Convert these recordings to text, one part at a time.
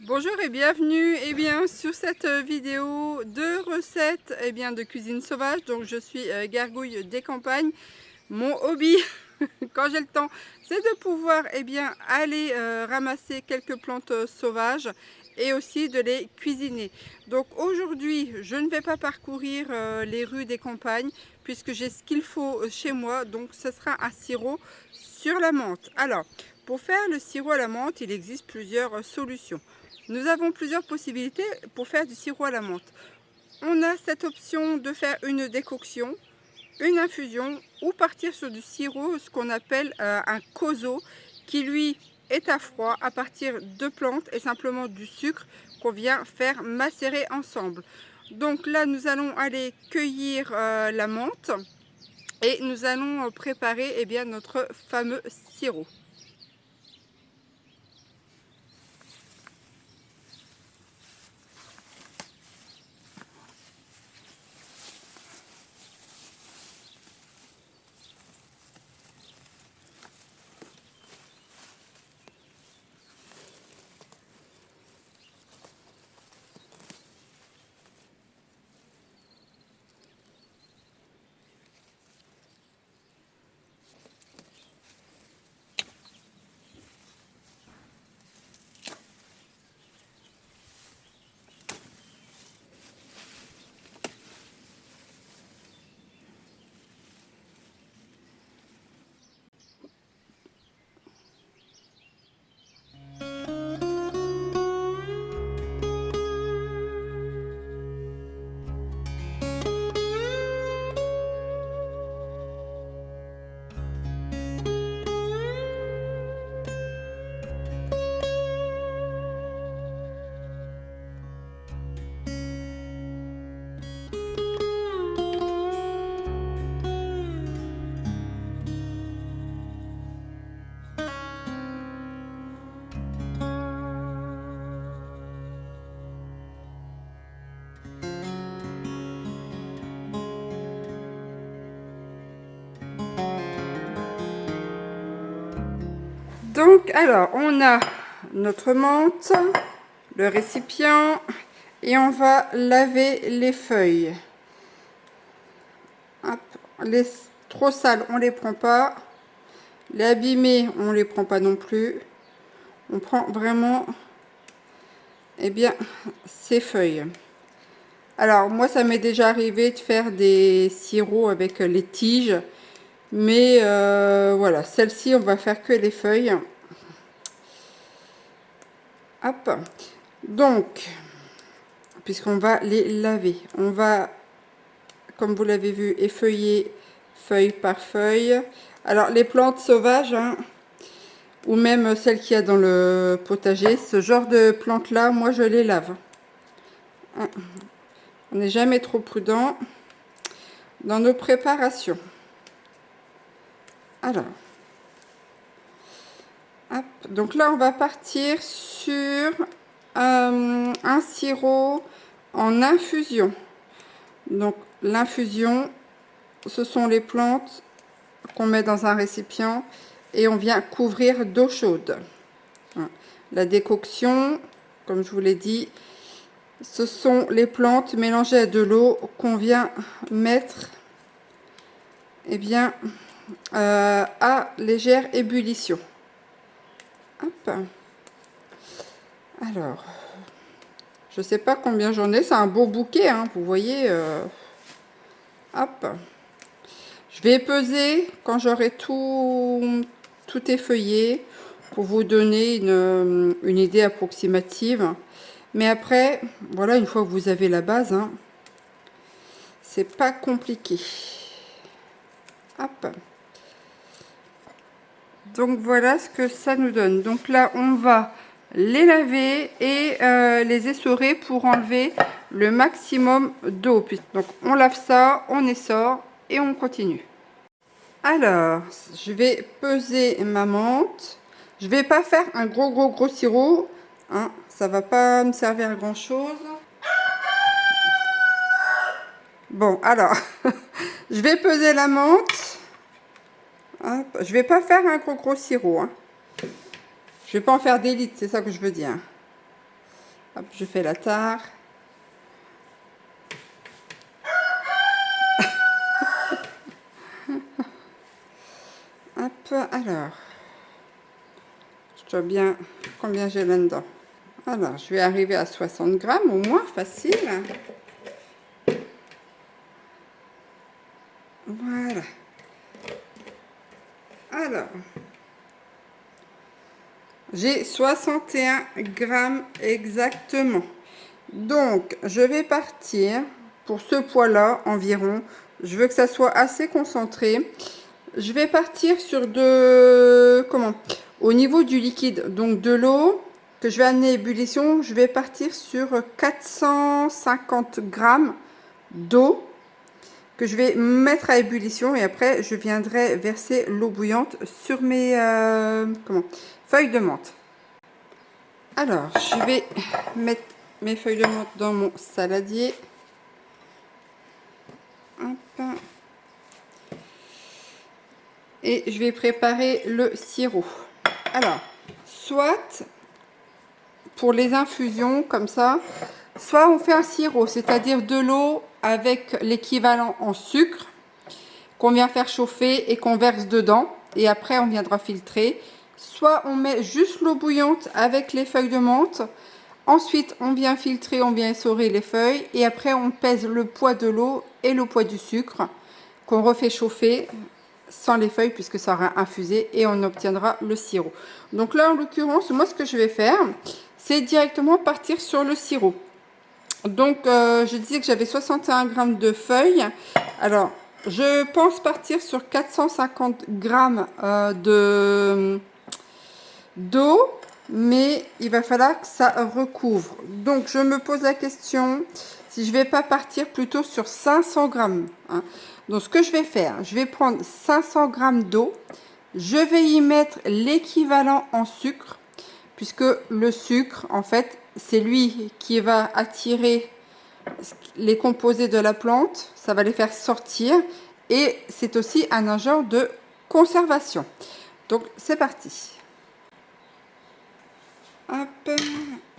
Bonjour et bienvenue sur cette vidéo de recettes de cuisine sauvage. Donc je suis Gargouille des campagnes. Mon hobby quand j'ai le temps, c'est de pouvoir aller ramasser quelques plantes sauvages et aussi de les cuisiner. Donc aujourd'hui je ne vais pas parcourir les rues des campagnes puisque j'ai ce qu'il faut chez moi. Donc ce sera un sirop sur la menthe. Alors pour faire le sirop à la menthe, il existe plusieurs solutions. Nous avons plusieurs possibilités pour faire du sirop à la menthe. On a cette option de faire une décoction, une infusion ou partir sur du sirop, ce qu'on appelle un kozo, qui lui est à froid à partir de plantes et simplement du sucre qu'on vient faire macérer ensemble. Donc là, nous allons aller cueillir la menthe et nous allons préparer notre fameux sirop. Donc, alors, on a notre menthe, le récipient, et on va laver les feuilles. Hop, les trop sales, on les prend pas. Les abîmés, on les prend pas non plus. On prend vraiment, ces feuilles. Alors, moi, ça m'est déjà arrivé de faire des sirops avec les tiges. Mais voilà, celle-ci, on va faire que les feuilles. Hop. Donc, puisqu'on va les laver, on va, comme vous l'avez vu, effeuiller feuille par feuille. Alors, les plantes sauvages, ou même celles qu'il y a dans le potager, ce genre de plantes-là, moi, je les lave. On n'est jamais trop prudent dans nos préparations. Alors, hop, donc là, on va partir sur un sirop en infusion. Donc, l'infusion, ce sont les plantes qu'on met dans un récipient et on vient couvrir d'eau chaude. La décoction, comme je vous l'ai dit, ce sont les plantes mélangées à de l'eau qu'on vient mettre à légère ébullition. Hop. Alors, je sais pas combien j'en ai, c'est un beau bouquet, vous voyez. Hop. Je vais peser quand j'aurai tout effeuillé pour vous donner une idée approximative. Mais après, voilà, une fois que vous avez la base, c'est pas compliqué. Hop. Donc voilà ce que ça nous donne. Donc là, on va les laver et les essorer pour enlever le maximum d'eau. Donc on lave ça, on essore et on continue. Alors, je vais peser ma menthe. Je vais pas faire un gros sirop, ça va pas me servir à grand chose. Bon, alors, je vais peser la menthe. Hop, je vais pas faire un gros sirop. Je vais pas en faire des litres, c'est ça que je veux dire. Hop, je fais la tare. Hop, alors. Je dois bien... Combien j'ai là-dedans? Alors, je vais arriver à 60 grammes au moins, facile. Voilà. Alors, j'ai 61 grammes exactement. Donc, je vais partir pour ce poids-là environ. Je veux que ça soit assez concentré. Je vais partir sur au niveau du liquide, donc de l'eau que je vais amener à ébullition, je vais partir sur 450 grammes d'eau que je vais mettre à ébullition et après je viendrai verser l'eau bouillante sur mes feuilles de menthe. Alors, je vais mettre mes feuilles de menthe dans mon saladier. Hop. Et je vais préparer le sirop. Alors, soit pour les infusions comme ça, soit on fait un sirop, c'est-à-dire de l'eau avec l'équivalent en sucre qu'on vient faire chauffer et qu'on verse dedans et après on viendra filtrer. Soit on met juste l'eau bouillante avec les feuilles de menthe, ensuite on vient filtrer, on vient essorer les feuilles et après on pèse le poids de l'eau et le poids du sucre qu'on refait chauffer sans les feuilles puisque ça aura infusé et on obtiendra le sirop. Donc là en l'occurrence, moi ce que je vais faire, c'est directement partir sur le sirop. Donc je disais que j'avais 61 grammes de feuilles. Alors je pense partir sur 450 grammes d'eau, mais il va falloir que ça recouvre. Donc je me pose la question si je vais pas partir plutôt sur 500 grammes. Hein. Donc ce que je vais faire, je vais prendre 500 grammes d'eau, je vais y mettre l'équivalent en sucre, puisque le sucre, en fait, c'est lui qui va attirer les composés de la plante, ça va les faire sortir, et c'est aussi un agent de conservation. Donc c'est parti. Hop,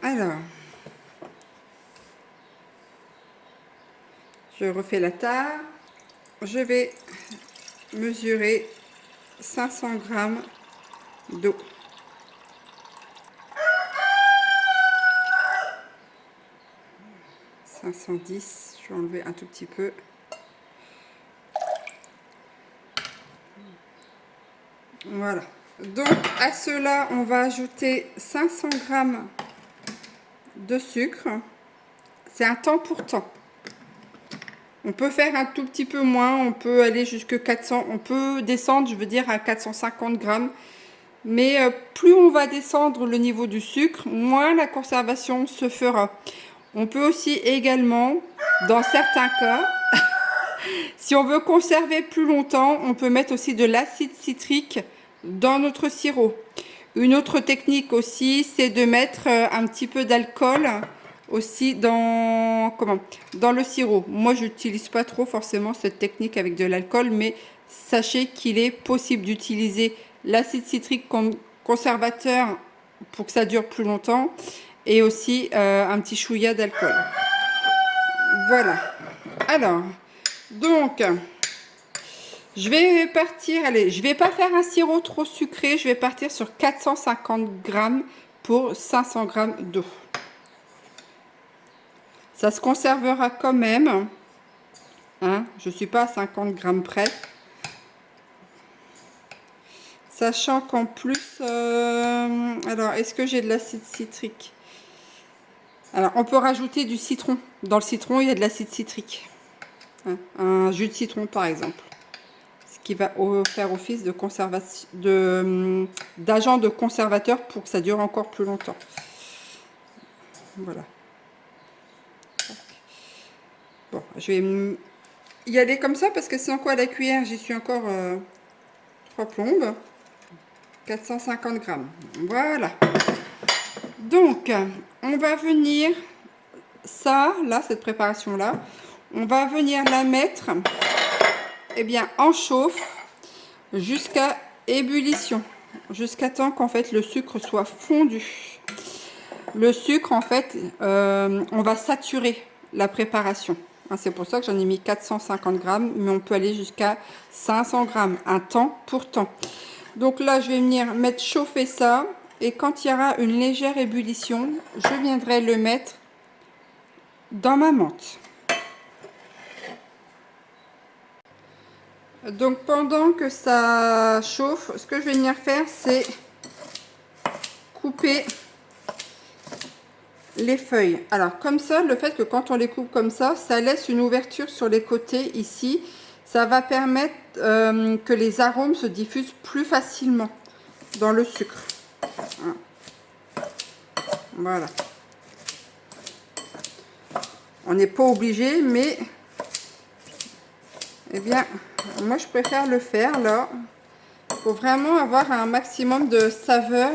alors, je refais la tare. Je vais mesurer 500 grammes d'eau. Je vais enlever un tout petit peu. Voilà. Donc à cela, on va ajouter 500 grammes de sucre. C'est un temps pour temps. On peut faire un tout petit peu moins, on peut aller jusqu'à 400, on peut descendre, je veux dire, à 450 grammes. Mais plus on va descendre le niveau du sucre, moins la conservation se fera. On peut aussi également, dans certains cas, si on veut conserver plus longtemps, on peut mettre aussi de l'acide citrique dans notre sirop. Une autre technique aussi, c'est de mettre un petit peu d'alcool aussi dans le sirop. Moi, je n'utilise pas trop forcément cette technique avec de l'alcool, mais sachez qu'il est possible d'utiliser l'acide citrique comme conservateur pour que ça dure plus longtemps et aussi un petit chouïa d'alcool. Voilà. Alors, donc, je vais partir, allez, je vais pas faire un sirop trop sucré, je vais partir sur 450 grammes pour 500 grammes d'eau. Ça se conservera quand même, hein, je ne suis pas à 50 grammes près. Sachant qu'en plus, alors, est-ce que j'ai de l'acide citrique? Alors, on peut rajouter du citron. Dans le citron, il y a de l'acide citrique. Hein, un jus de citron, par exemple. Ce qui va faire office de conservation, d'agent de conservateur pour que ça dure encore plus longtemps. Voilà. Bon, je vais y aller comme ça parce que c'est encore à la cuillère. J'y suis encore 3 plombes. 450 grammes. Voilà. Donc, on va venir, cette préparation-là, on va venir la mettre en chauffe jusqu'à ébullition, jusqu'à temps qu'en fait le sucre soit fondu. Le sucre, en fait, on va saturer la préparation. C'est pour ça que j'en ai mis 450 grammes, mais on peut aller jusqu'à 500 grammes, un temps pour temps. Donc là, je vais venir mettre chauffer ça, et quand il y aura une légère ébullition, je viendrai le mettre dans ma menthe. Donc pendant que ça chauffe, ce que je vais venir faire, c'est couper les feuilles. Alors comme ça, le fait que quand on les coupe comme ça laisse une ouverture sur les côtés ici. Ça va permettre que les arômes se diffusent plus facilement dans le sucre. Voilà. On n'est pas obligé, mais eh bien, moi je préfère le faire là. Il faut vraiment avoir un maximum de saveur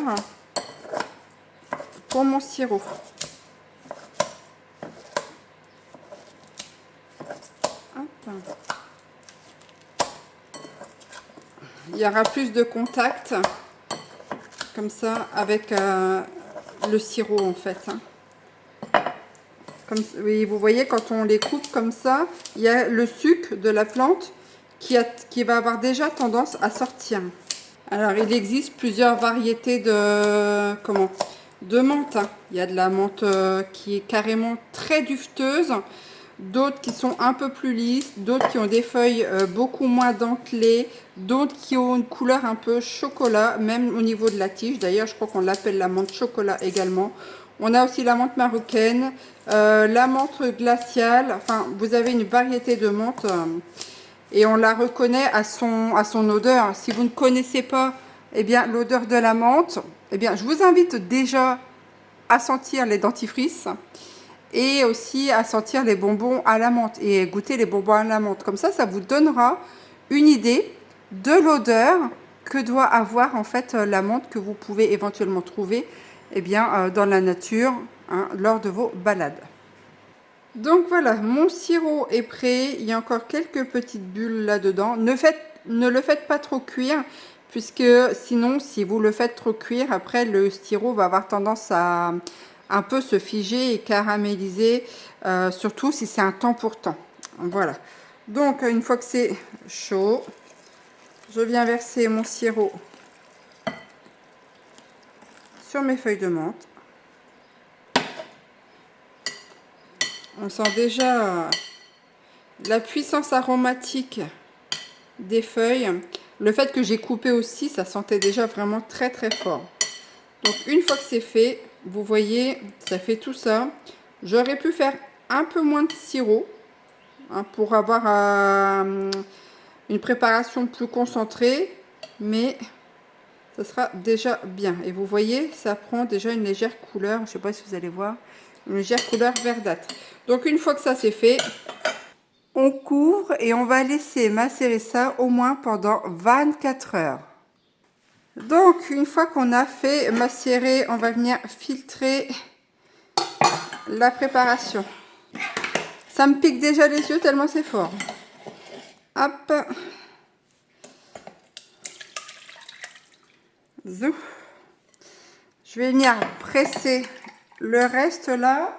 pour mon sirop. Hop. Il y aura plus de contact comme ça avec le sirop en fait. Comme, oui, vous voyez, quand on les coupe comme ça, il y a le sucre de la plante qui va avoir déjà tendance à sortir. Alors, il existe plusieurs variétés de menthe. Il y a de la menthe qui est carrément très dufteuse, d'autres qui sont un peu plus lisses, d'autres qui ont des feuilles beaucoup moins dentelées, d'autres qui ont une couleur un peu chocolat, même au niveau de la tige. D'ailleurs, je crois qu'on l'appelle la menthe chocolat également. On a aussi la menthe marocaine, la menthe glaciale. Enfin, vous avez une variété de menthe et on la reconnaît à son odeur. Si vous ne connaissez pas l'odeur de la menthe, je vous invite déjà à sentir les dentifrices et aussi à sentir les bonbons à la menthe et goûter les bonbons à la menthe. Comme ça vous donnera une idée de l'odeur que doit avoir en fait la menthe que vous pouvez éventuellement trouver dans la nature lors de vos balades. Donc voilà, mon sirop est prêt. Il y a encore quelques petites bulles là-dedans. Ne le faites pas trop cuire, puisque sinon, si vous le faites trop cuire, après le sirop va avoir tendance à un peu se figer et caraméliser, surtout si c'est un temps pour temps. Voilà. Donc une fois que c'est chaud, je viens verser mon sirop sur mes feuilles de menthe. On sent déjà la puissance aromatique des feuilles. Le fait que j'ai coupé aussi, ça sentait déjà vraiment très très fort. Donc une fois que c'est fait, vous voyez, ça fait tout ça. J'aurais pu faire un peu moins de sirop pour avoir une préparation plus concentrée, mais ça sera déjà bien. Et vous voyez, ça prend déjà une légère couleur, je ne sais pas si vous allez voir, une légère couleur verdâtre. Donc une fois que ça c'est fait, on couvre et on va laisser macérer ça au moins pendant 24 heures. Donc une fois qu'on a fait macérer, on va venir filtrer la préparation. Ça me pique déjà les yeux tellement c'est fort. Hop. Zou. Je vais venir presser le reste là.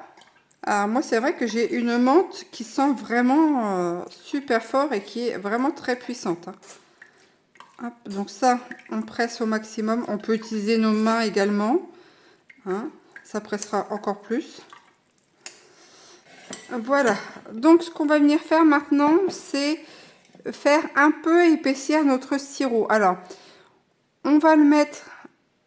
Alors moi c'est vrai que j'ai une menthe qui sent vraiment super fort et qui est vraiment très puissante. Hop, donc ça on presse au maximum. On peut utiliser nos mains également. Ça pressera encore plus. Voilà, donc ce qu'on va venir faire maintenant, c'est faire un peu épaissir notre sirop. Alors, on va le mettre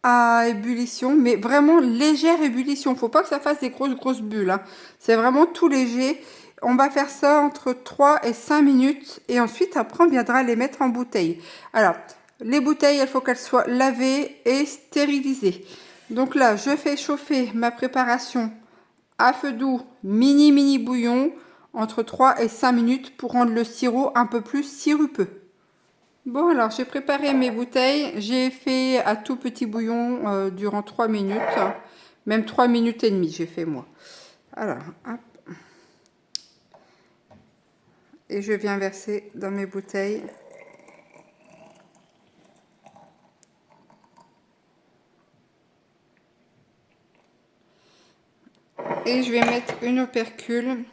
à ébullition, mais vraiment légère ébullition. Faut pas que ça fasse des grosses bulles. C'est vraiment tout léger. On va faire ça entre 3 et 5 minutes. Et ensuite, après, on viendra les mettre en bouteille. Alors, les bouteilles, il faut qu'elles soient lavées et stérilisées. Donc là, je fais chauffer ma préparation à feu doux, mini bouillon, entre 3 et 5 minutes pour rendre le sirop un peu plus sirupeux. Bon, alors j'ai préparé mes bouteilles. J'ai fait à tout petit bouillon durant 3 minutes. Même 3 minutes et demie j'ai fait moi. Alors, hop. Et je viens verser dans mes bouteilles. Et je vais mettre une opercule.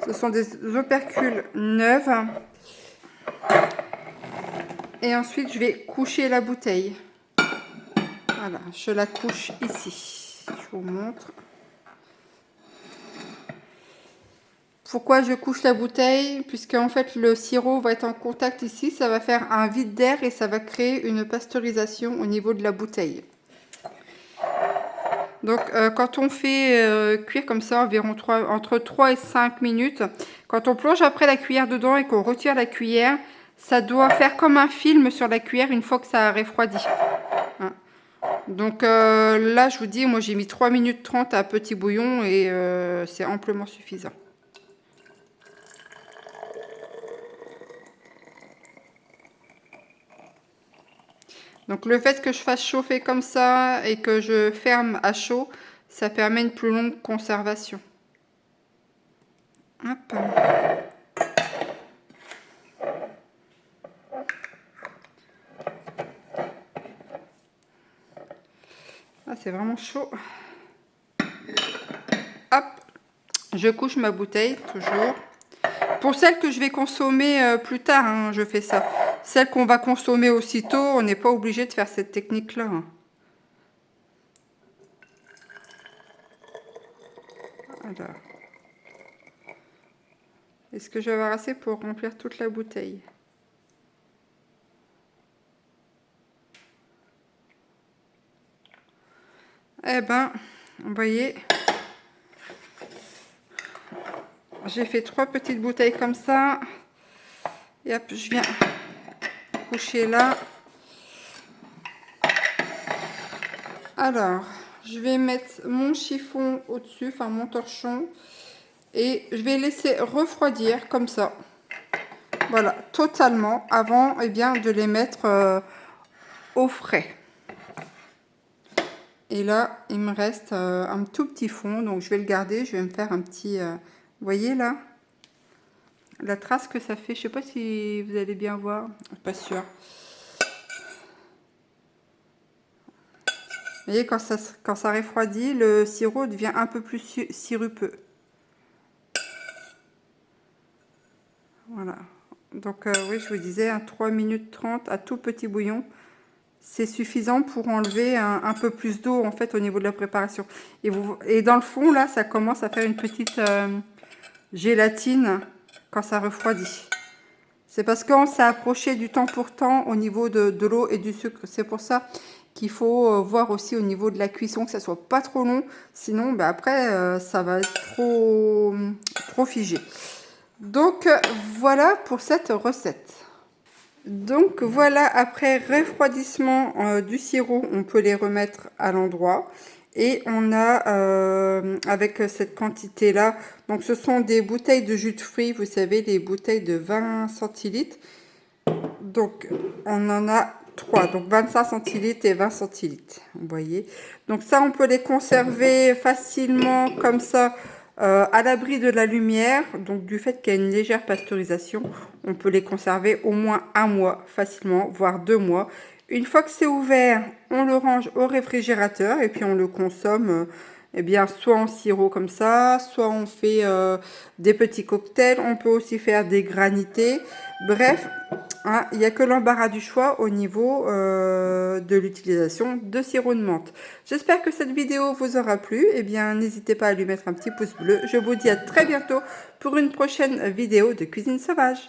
Ce sont des opercules neuves. Et ensuite, je vais coucher la bouteille. Voilà, je la couche ici. Je vous montre. Pourquoi je couche la bouteille? Puisque en fait, le sirop va être en contact ici. Ça va faire un vide d'air et ça va créer une pasteurisation au niveau de la bouteille. Donc, quand on fait cuire comme ça, environ entre 3 et 5 minutes, quand on plonge après la cuillère dedans et qu'on retire la cuillère, ça doit faire comme un film sur la cuillère une fois que ça a refroidi. Hein. Donc là, je vous dis, moi j'ai mis 3 minutes 30 à petit bouillon et c'est amplement suffisant. Donc le fait que je fasse chauffer comme ça et que je ferme à chaud, ça permet une plus longue conservation. Hop. Ah, c'est vraiment chaud. Hop. Je couche ma bouteille, toujours. Pour celles que je vais consommer plus tard, hein, je fais ça. Celles qu'on va consommer aussitôt, on n'est pas obligé de faire cette technique-là. Hein. Alors. Est-ce que je vais avoir assez pour remplir toute la bouteille? Eh ben, vous voyez, j'ai fait 3 petites bouteilles comme ça. Et hop, je viens coucher là. Alors, je vais mettre mon chiffon au-dessus, enfin mon torchon. Et je vais laisser refroidir comme ça. Voilà, totalement, avant bien, de les mettre au frais. Et là, il me reste un tout petit fond, donc je vais le garder. Je vais me faire un petit... vous voyez là? La trace que ça fait, je sais pas si vous allez bien voir, pas sûr. Vous voyez, quand ça refroidit, le sirop devient un peu plus sirupeux. Voilà. Donc oui, je vous disais, 3 minutes 30 à tout petit bouillon. C'est suffisant pour enlever un peu plus d'eau en fait au niveau de la préparation. Et dans le fond, là, ça commence à faire une petite gélatine quand ça refroidit. C'est parce qu'on s'est approché du temps pour temps au niveau de l'eau et du sucre. C'est pour ça qu'il faut voir aussi au niveau de la cuisson que ça soit pas trop long. Sinon, bah, après, ça va être trop figé. Donc, voilà pour cette recette. Donc, voilà, après refroidissement du sirop, on peut les remettre à l'endroit. Et on a, avec cette quantité-là, donc ce sont des bouteilles de jus de fruits, vous savez, les bouteilles de 20 centilitres. Donc, on en a 3, donc 25 centilitres et 20 centilitres, vous voyez. Donc ça, on peut les conserver facilement comme ça, à l'abri de la lumière. Donc du fait qu'il y a une légère pasteurisation, on peut les conserver au moins 1 mois facilement, voire 2 mois. Une fois que c'est ouvert, on le range au réfrigérateur et puis on le consomme eh bien, soit en sirop comme ça, soit on fait des petits cocktails. On peut aussi faire des granités. Bref, hein, il n'y a que l'embarras du choix au niveau de l'utilisation de sirop de menthe. J'espère que cette vidéo vous aura plu. Eh bien, n'hésitez pas à lui mettre un petit pouce bleu. Je vous dis à très bientôt pour une prochaine vidéo de cuisine sauvage.